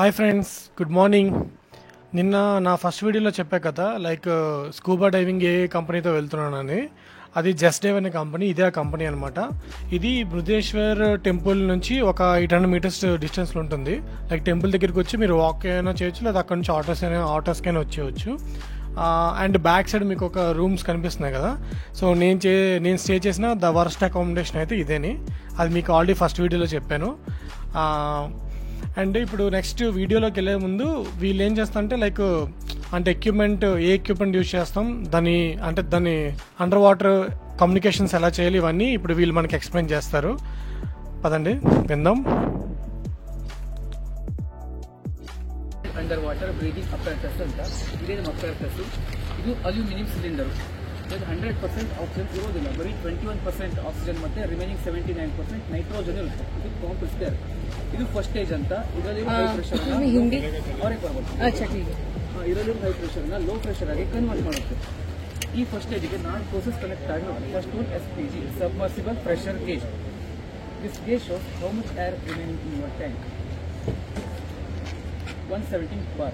Hi friends, good morning. నిన్న నా first వీడియోలో చెప్పా కదా, లైక్ స్కూబా డైవింగ్ ఏ కంపెనీతో వెళ్తున్నానని. అది జస్ట్ డైవ్ అనే కంపెనీ, ఇదే ఆ కంపెనీ అనమాట. ఇది బృహదేశ్వర్ టెంపుల్ నుంచి ఒక 800 మీటర్స్ డిస్టెన్స్లో ఉంటుంది. లైక్ టెంపుల్ దగ్గరికి వచ్చి మీరు వాక్ అయినా చేయొచ్చు, లేదా అక్కడ నుంచి ఆటోస్కైనా వచ్చేయచ్చు. అండ్ బ్యాక్ సైడ్ మీకు ఒక రూమ్స్ కనిపిస్తున్నాయి కదా. సో నేను స్టే చేసిన ద వర్స్ట్ అకామిడేషన్ అయితే ఇదేని. అది మీకు ఆల్రెడీ ఫస్ట్ వీడియోలో చెప్పాను. అండ్ ఇప్పుడు నెక్స్ట్ వీడియోలోకి వెళ్ళే ముందు వీళ్ళు ఏం చేస్తారంటే లైక్ ఏ ఎక్విప్మెంట్ యూజ్ చేస్తాం, దాని అండర్ వాటర్ కమ్యూనికేషన్స్ ఎలా చేయాలి, ఇవన్నీ ఇప్పుడు వీళ్ళు మనకి ఎక్స్ప్లెయిన్ చేస్తారు. పదండి విందాం. ಅಂಡರ್ ವಾಟರ್ ಬ್ರೀದಿಂಗ್ ಅಪ್ಯಾರಟಸ್ ಅಂತ ಇದೇನು ಅಪ್ಯಾರಟಸ್. ಇದು ಅಲ್ಯೂಮಿನಿಯಂ ಸಿಲಿಂಡರ್. ಇದು 100% ಆಕ್ಸಿಜನ್ ಇರೋದಿಲ್ಲ, ಬರೀ 21% ಆಕ್ಸಿಜನ್ ಮತ್ತೆ ರಿಮೈನಿಂಗ್ 79% ನೈಟ್ರೋಜನ್ ಇರುತ್ತೆ. ಇದು ಕಾಂಪ್ರೆಸರ್. ಇದು ಫಸ್ಟ್ ಸ್ಟೇಜ್ ಅಂತ. ಇದರಲ್ಲಿ ಹೈ ಪ್ರೆಷರ್ ಇದರಲ್ಲಿ ಹೈ ಪ್ರೆಷರ್ ಲೋ ಪ್ರೆಷರ್ ಆಗಿ ಕನ್ವರ್ಟ್ ಮಾಡುತ್ತೆ. ಈ ಫಸ್ಟ್ ಸ್ಟೇಜ್ಗೆ 4 ಪ್ರೋಸೆಸ್ ಕನೆಕ್ಟ್ ಆಗಿ first one SPG submersible pressure gauge. This gauge shows how much air remaining in your tank. 117 bar.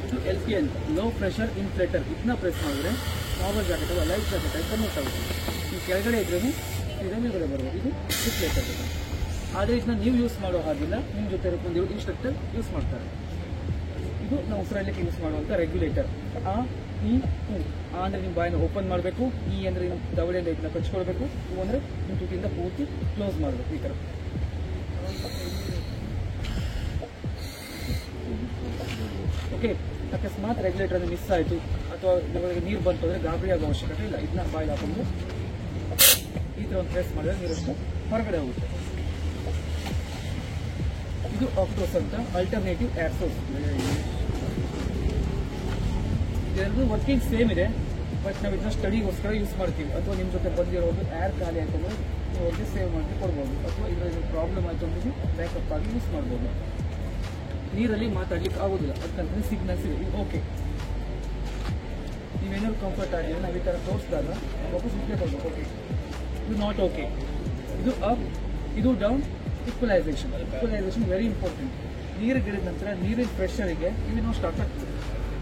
ಇದು LPN ಲೋ ಪ್ರೆಷರ್ ಇನ್ಫ್ಲೇಟರ್. ಇದನ್ನ press ಮಾಡಿದ್ರೆ normal jacket ಅಲ್ಲ, life jacket ಆಗಿ convert ಆಗುತ್ತೆ. ಈ ಕೆಳಗಡೆ ಇದ್ರೂ ಇದರ ಮೇಲ್ಗಡೆ ಬರ್ಬೋದು. ಇದು ಇನ್ಫ್ಲೇಟರ್. ಆದರೆ ಇದನ್ನ ನೀವು ಯೂಸ್ ಮಾಡೋ ಹಾಗಿಲ್ಲ, ನಿಮ್ಮ ಜೊತೆ ಒಂದು ಇನ್ಸ್ಟ್ರಕ್ಟರ್ ಯೂಸ್ ಮಾಡ್ತಾರೆ. ಇದು ನಾವು ಉಸಿರಾಡಲಿಕ್ಕೆ ಯೂಸ್ ಮಾಡುವಂಥ ರೆಗ್ಯುಲೇಟರ್. ಈ ಅಂದರೆ ನಿಮ್ಮ ಬಾಯಿನ ಓಪನ್ ಮಾಡಬೇಕು. ಈ ಅಂದರೆ ನಿಮ್ಮ ದವಡೆಯಿಂದ ಇದನ್ನ ಕಚ್ಕೊಳ್ಬೇಕು. ಇವು ಅಂದರೆ ನಿಮ್ಮ ತುಟಿಯಿಂದ ಪೂರ್ತಿ ಕ್ಲೋಸ್ ಮಾಡಬೇಕು. ಈ ಥರ ಓಕೆ. ಅಕಸ್ಮಾತ್ ರೆಗ್ಯುಲೇಟರ್ ಅದು ಮಿಸ್ ಆಯಿತು ಅಥವಾ ನಮಗೆ ನೀರು ಬಂತು ಅಂದರೆ ಗಾಬರಿ ಆಗೋ ಅವಶ್ಯಕತೆ ಇಲ್ಲ. ಇದನ್ನ ಬಾಯಿಗೆ ಹಾಕೊಂಡು ಈ ಥರ ಒಂದು ಪ್ರೆಸ್ ಮಾಡಿದ್ರೆ ನೀರಷ್ಟು ಹೊರಗಡೆ ಹೋಗುತ್ತೆ. ಇದು ಆಕ್ಟೋಸ್ ಅಂತ ಅಲ್ಟರ್ನೇಟಿವ್ ಏರ್ ಸೋರ್ಸ್. ಇದೆರಡು ವರ್ಕಿಂಗ್ ಸೇಮ್ ಇದೆ, ಬಟ್ ನಾವು ಇದನ್ನ ಸ್ಟಡಿಗೋಸ್ಕರ ಯೂಸ್ ಮಾಡ್ತೀವಿ. ಅಥವಾ ನಿಮ್ಮ ಜೊತೆ ಬಂದಿರೋದು ಏರ್ ಖಾಲಿ ಹಾಕೊಂಡು ನೀವು ಅವ್ರಿಗೆ ಸೇವ್ ಮಾಡಿ ಕೊಡ್ಬೋದು. ಅಥವಾ ಇದರಲ್ಲಿ ಪ್ರಾಬ್ಲಮ್ ಆಯಿತು ಅಂದರೆ ಬ್ಯಾಕಪ್ ಆಗಿ ಯೂಸ್ ಮಾಡ್ಬೋದು. ನೀರಲ್ಲಿ ಮಾತಾಡ್ಲಿಕ್ಕೆ ಆಗೋದಿಲ್ಲ, ಅದಕ್ಕಂತ ಸಿಗ್ನಲ್ಸ್ ಇದೆ. ಇದು ಓಕೆ. ನೀವೇನಾದ್ರು ಕಂಫರ್ಟ್ ಆಗಿಲ್ಲ, ನಾವು ಈ ಥರ ತೋರಿಸಿದಾಗ ವಾಪಸ್ ರಿಪ್ಲೈ ಕೊಡ್ಬೇಕು. ಓಕೆ, ಇದು ನಾಟ್ ಓಕೆ. ಇದು ಅಪ್, ಇದು ಡೌನ್. Equalisation very important. ನೀರು ಗಿಳಿದ ನಂತರ ನೀರಿನ ಪ್ರೆಷರಿಗೆ ಇಲ್ಲಿ ಸ್ಟಾರ್ಟ್ ಆಗ್ತದೆ,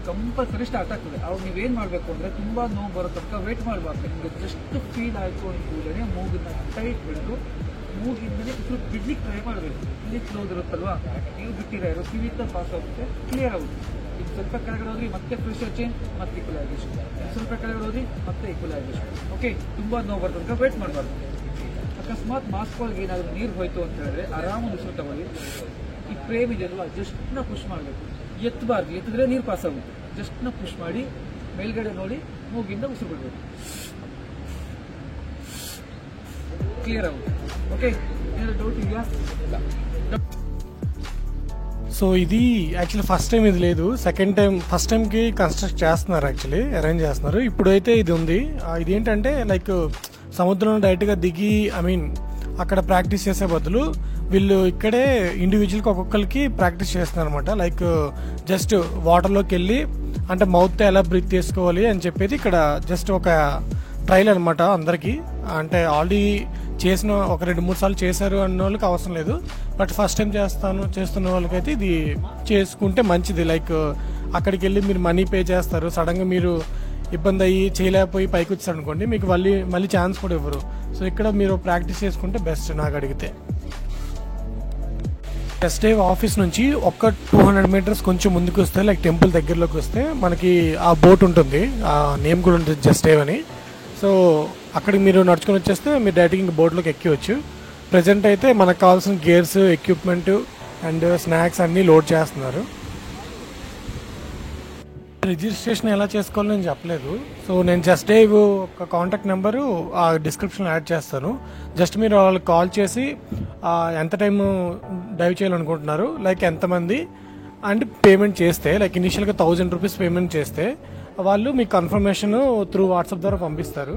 ಕಂಪಲ್ಸರಿ ಸ್ಟಾರ್ಟ್ ಆಗ್ತದೆ. ಅವಾಗ ನೀವೇನು ಮಾಡಬೇಕು ಅಂದರೆ ತುಂಬ ನೋವು ಬರೋ ತನಕ ವೇಟ್ ಮಾಡಬಾರ್ದು. ನಿಮಗೆ ಜಸ್ಟ್ ಫೀಲ್ ಆಯಿತು ಅಂದ್ಕೂಡಲೇ ಮೂಗನ್ನ ಟೈಟ್ ಬಿಟ್ಟು ಮೂಗಿಂದಲೇ ಇಷ್ಟು ಬಿಡ್ಲಿಕ್ಕೆ ಟ್ರೈ ಮಾಡಬೇಕು. ಇಲ್ಲಿ ಕ್ಲೋಸ್ ಇರುತ್ತಲ್ವಾ, ನೀವು ಬಿಟ್ಟಿರೋ ಕಿವಿತ ಪಾಸ್ ಆಗುತ್ತೆ, ಕ್ಲಿಯರ್ ಆಗುತ್ತೆ. ಇದು ಸ್ವಲ್ಪ ಕೆಳಗಡೆ ಹೋದ್ರಿ ಮತ್ತೆ ಪ್ರೆಷರ್ ಚೇಂಜ್, ಮತ್ತೆ ಈಕ್ವಲೈಸೇಷನ್. ಸ್ವಲ್ಪ ಕೆಳಗಡೆ ಹೋದ್ರಿ ಮತ್ತೆ ಈಕ್ವಲೈಸೇಷನ್. ಓಕೆ, ತುಂಬ ನೋವು ಬರೋ ತನಕ ವೇಟ್ ಮಾಡಬಾರ್ದು. ಅಕಸ್ಮಾತ್ ಮಾಸ್ಕ್ ಒಳಗೆ ಏನಾದರೂ ನೀರು ಹೋಯ್ತು ಅಂತ ಹೇಳಿದ್ರೆ ಆರಾಮಾಗಿ ಉಸಿರು ತಗೊಳ್ಳಿ. ಈ ಫ್ರೇಮ್ ಇದೆಯಲ್ವಾ, ಜಸ್ಟ್ನ ಪುಷ್ ಮಾಡಬೇಕು, ಎತ್ತಬಾರ್ದು. ಎತ್ತಿದ್ರೆ ನೀರು ಪಾಸ್ ಆಗುತ್ತೆ. ಜಸ್ಟ್ನ ಪುಷ್ ಮಾಡಿ ಮೇಲ್ಗಡೆ ನೋಡಿ ಮೂಗಿಂದ ಉಸಿರು ಬಿಡಬೇಕು. ಕ್ಲಿಯರ್ ಆಗುತ್ತೆ. ಓಕೆ, ಏನಾದ್ರು ಡೌಟ್ ಇದೆಯಾ? సో ఇది యాక్చువల్లీ ఫస్ట్ టైం ఇది లేదు, ఫస్ట్ టైంకి కన్స్ట్రక్ట్ చేస్తున్నారు, యాక్చువల్లీ అరేంజ్ చేస్తున్నారు. ఇప్పుడైతే ఇది ఉంది. ఇదేంటంటే లైక్ సముద్రంలో డైరెక్ట్గా దిగి అక్కడ ప్రాక్టీస్ చేసే బదులు వీళ్ళు ఇక్కడే ఇండివిజువల్గా ఒక్కొక్కరికి ప్రాక్టీస్ చేస్తున్నారు అనమాట. లైక్ జస్ట్ వాటర్లోకి వెళ్ళి అంటే మౌత్తో ఎలా బ్రీత్ చేసుకోవాలి అని చెప్పేది ఇక్కడ జస్ట్ ఒక ట్రయల్ అనమాట అందరికీ. అంటే ఆల్రెడీ చేసిన ఒక 2-3 సార్లు చేశారు అన్న వాళ్ళకి అవసరం లేదు, బట్ ఫస్ట్ టైం చేస్తున్న వాళ్ళకైతే ఇది చేసుకుంటే మంచిది. లైక్ అక్కడికి వెళ్ళి మీరు మనీ పే చేస్తారు, సడన్గా మీరు ఇబ్బంది అయ్యి చేయలేకపోయి పైకి వచ్చారు అనుకోండి, మీకు మళ్ళీ ఛాన్స్ కూడా ఇవ్వరు. సో ఇక్కడ మీరు ప్రాక్టీస్ చేసుకుంటే బెస్ట్ నాకు అడిగితే. జస్ట్ డైవ్ ఆఫీస్ నుంచి ఒక 200 మీటర్స్ కొంచెం ముందుకు వస్తే, లైక్ టెంపుల్ దగ్గరలోకి వస్తే మనకి ఆ బోట్ ఉంటుంది, ఆ నేమ్ కూడా ఉంటుంది జస్ట్ డైవ్ అని. సో అక్కడికి మీరు నడుచుకొని వచ్చేస్తే మీరు డైరెక్ట్గా ఇంక బోట్లోకి ఎక్కివచ్చు. ప్రజెంట్ అయితే మనకు కావాల్సిన గేర్స్, ఎక్విప్మెంట్ అండ్ స్నాక్స్ అన్నీ లోడ్ చేస్తున్నారు. రిజిస్ట్రేషన్ ఎలా చేసుకోవాలో నేను చెప్పలేదు. సో నేను జస్ట్ డైవ్ ఒక కాంటాక్ట్ నెంబరు ఆ డిస్క్రిప్షన్లో యాడ్ చేస్తాను. జస్ట్ మీరు వాళ్ళకి కాల్ చేసి ఎంత టైం డైవ్ చేయాలనుకుంటున్నారు, లైక్ ఎంతమంది అండ్ పేమెంట్ చేస్తే, లైక్ ఇనిషియల్గా 1000 రూపీస్ పేమెంట్ చేస్తే వాళ్ళు మీకు కన్ఫర్మేషన్ త్రూ వాట్సాప్ ద్వారా పంపిస్తారు.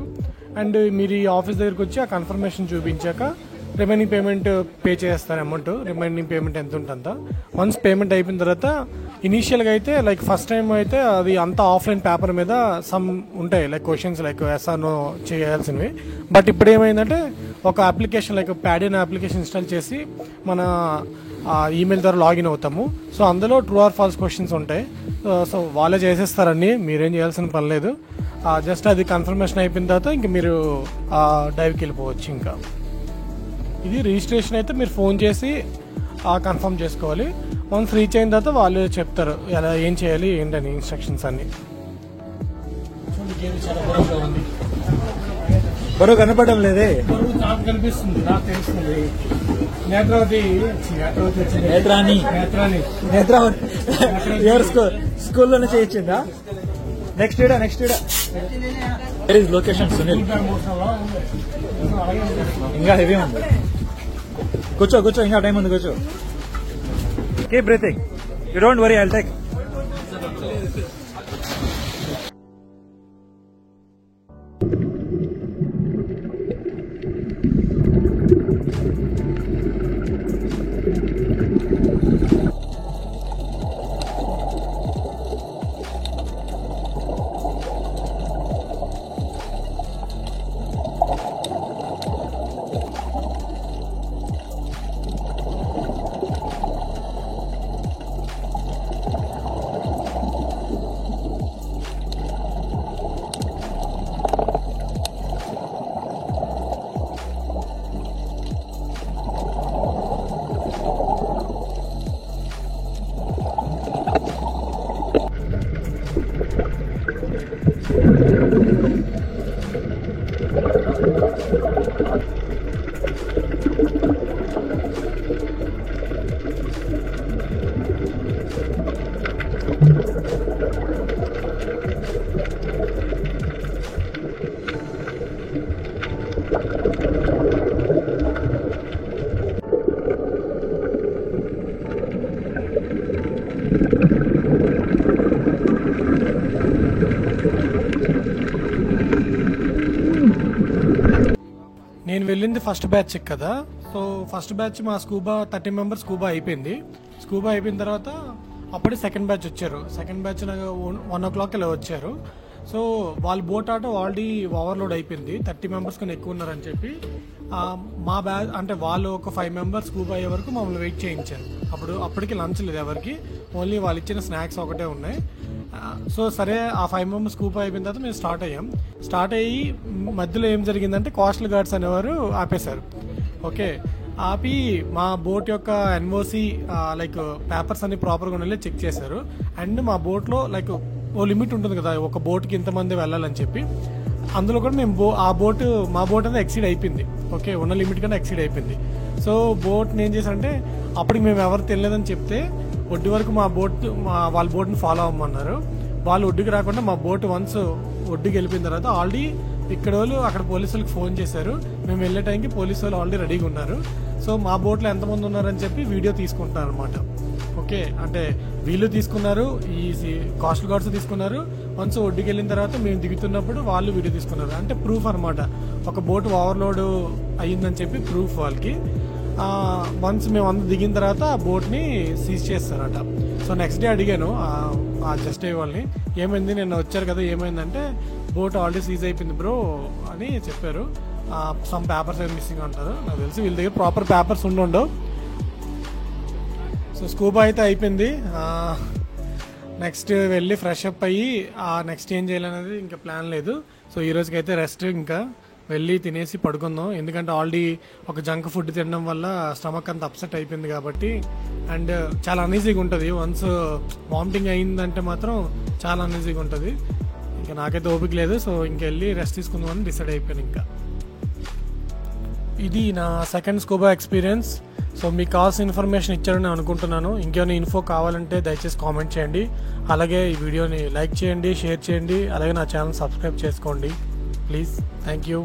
అండ్ మీరు ఈ ఆఫీస్ దగ్గరికి వచ్చి ఆ కన్ఫర్మేషన్ చూపించాక రిమైనింగ్ పేమెంట్ పే చేస్తారు. అమౌంట్ రిమైనింగ్ పేమెంట్ ఎంత ఉంటుందా. వన్స్ పేమెంట్ అయిపోయిన తర్వాత ఇనీషియల్గా అయితే లైక్ ఫస్ట్ టైం అయితే అది అంతా ఆఫ్లైన్ పేపర్ మీద సమ్ ఉంటాయి like questions like yes or no చేయాల్సినవి. బట్ ఇప్పుడు ఏమైందంటే ఒక అప్లికేషన్ లైక్ ప్యాడిన్ అప్లికేషన్ ఇన్స్టాల్ చేసి మన ఈమెయిల్ ద్వారా లాగిన్ అవుతాము. సో అందులో ట్రూ ఆర్ ఫాల్స్ క్వశ్చన్స్ ఉంటాయి. సో వాళ్ళే చేసేస్తారని మీరేం చేయాల్సిన పని లేదు. జస్ట్ అది కన్ఫర్మేషన్ అయిపోయిన తర్వాత ఇంక మీరు డైవ్కి వెళ్ళిపోవచ్చు. ఇంకా ఇది రిజిస్ట్రేషన్ అయితే మీరు ఫోన్ చేసి కన్ఫర్మ్ చేసుకోవాలి. వన్స్ రీచ్ అయిన తర్వాత వాళ్ళు చెప్తారు ఎలా ఏం చేయాలి ఏంటని ఇన్స్ట్రక్షన్స్ అన్ని. బరువు కనపడడం లేదే. నాకు కనిపిస్తుంది, నాకు తెలుస్తుంది. నేత్రావతి స్కూల్లోనే చేయించిందా? నెక్స్ట్ లొకేషన్ సునీల్ ఇంకా హెవీ ఉంది. కూర్చో ఇంకా టైం ఉంది, కూర్చో. Keep breathing. You don't worry, I'll take. నేను వెళ్ళింది ఫస్ట్ బ్యాచ్ కదా. సో ఫస్ట్ బ్యాచ్ మా స్కూబా 30 మెంబర్స్ స్కూబా అయిపోయింది. స్కూబా అయిపోయిన తర్వాత అప్పుడే సెకండ్ బ్యాచ్ వచ్చారు. సెకండ్ బ్యాచ్ 1 o'clock ఇలా వచ్చారు. సో వాళ్ళ బోట్ ఆటో ఆల్రెడీ ఓవర్లోడ్ అయిపోయింది, 30 మెంబర్స్ కన్నా ఎక్కువ ఉన్నారని చెప్పి మా బ్యాచ్ అంటే వాళ్ళు ఒక 5 మెంబర్స్ స్కూబా అయ్యే వరకు మమ్మల్ని వెయిట్ చేయించారు. అప్పటికి లంచ్ లేదు ఎవరికి, ఓన్లీ వాళ్ళు ఇచ్చిన స్నాక్స్ ఒకటే ఉన్నాయి. సో సరే ఆ 5 మెంబర్స్ స్కూబా అయిపోయిన తర్వాత మేము స్టార్ట్ అయ్యి మధ్యలో ఏం జరిగిందంటే కోస్టల్ గార్డ్స్ అనేవారు ఆపేశారు. ఓకే, ఆపి మా బోట్ యొక్క ఎన్ఓసి లైక్ పేపర్స్ అన్ని ప్రాపర్గా ఉండేలా చెక్ చేశారు. అండ్ మా బోట్లో లైక్ ఓ లిమిట్ ఉంటుంది కదా, ఒక బోట్కి ఇంతమంది వెళ్ళాలని చెప్పి. అందులో కూడా మేము మా బోట్ అనేది ఎక్సీడ్ అయిపోయింది. ఓకే, ఉన్న లిమిట్ కన్నా ఎక్సీడ్ అయిపోయింది. సో బోట్ని ఏం చేశారంటే అప్పటికి మేము ఎవరు తెలియదని చెప్తే ఒడ్డు వరకు వాళ్ళ బోట్ని ఫాలో అవ్వమన్నారు. వాళ్ళు ఒడ్డుకి రాకుండా మా బోట్ వన్స్ ఒడ్డుకి వెళ్ళిపోయిన తర్వాత ఆల్రెడీ ఇక్కడ వాళ్ళు అక్కడ పోలీసు వాళ్ళకి ఫోన్ చేశారు. మేము వెళ్ళే టైంకి పోలీసు వాళ్ళు ఆల్రెడీ రెడీగా ఉన్నారు. సో మా బోట్లో ఎంతమంది ఉన్నారని చెప్పి వీడియో తీసుకుంటున్నారు అనమాట. ఓకే, అంటే వీళ్ళు తీసుకున్నారు, ఈ కోస్టల్ గార్డ్స్ తీసుకున్నారు. వన్స్ ఒడ్డుకి వెళ్ళిన తర్వాత మేము దిగుతున్నప్పుడు వాళ్ళు వీడియో తీసుకున్నారు. అంటే ప్రూఫ్ అనమాట, ఒక బోట్ ఓవర్లోడ్ అయ్యిందని చెప్పి ప్రూఫ్ వాళ్ళకి. వన్స్ మేము అందరూ దిగిన తర్వాత ఆ బోట్ని సీజ్ చేస్తారట. సో నెక్స్ట్ డే అడిగాను ఆ జస్ట్ వాళ్ళని, ఏమైంది నిన్న వచ్చారు కదా ఏమైందంటే, బోట్ ఆల్రెడీ సీజ్ అయిపోయింది బ్రో అని చెప్పారు. సమ్ పేపర్స్ ఏమి మిస్సింగ్ అంటారు. నాకు తెలిసి వీళ్ళ దగ్గర ప్రాపర్ పేపర్స్ ఉండవు. సో స్కూబా అయితే అయిపోయింది. నెక్స్ట్ వెళ్ళి ఫ్రెష్ అప్ అయ్యి నెక్స్ట్ ఏం చేయాలనేది ఇంకా ప్లాన్ లేదు. సో ఈ రోజుకైతే రెస్ట్, ఇంకా వెళ్ళి తినేసి పడుకుందాం. ఎందుకంటే ఆల్రెడీ ఒక జంక్ ఫుడ్ తినడం వల్ల స్టమక్ అంత అప్సెట్ అయిపోయింది కాబట్టి. అండ్ చాలా అన్ఈజీగా ఉంటుంది, వన్స్ వామిటింగ్ అయిందంటే మాత్రం చాలా అన్ఈజీగా ఉంటుంది. ఇంకా నాకైతే ఓపిక లేదు. సో ఇంకెళ్ళి రెస్ట్ తీసుకుందామని డిసైడ్ అయిపోయాను. ఇంకా ఇది నా సెకండ్ స్కూబా ఎక్స్పీరియన్స్. సో మీకు కావాల్సిన ఇన్ఫర్మేషన్ ఇచ్చారని అనుకుంటున్నాను. ఇంకేమైనా ఇన్ఫో కావాలంటే దయచేసి కామెంట్ చేయండి. అలాగే ఈ వీడియోని లైక్ చేయండి, షేర్ చేయండి. అలాగే నా ఛానల్ సబ్స్క్రైబ్ చేసుకోండి ప్లీజ్. Thank you.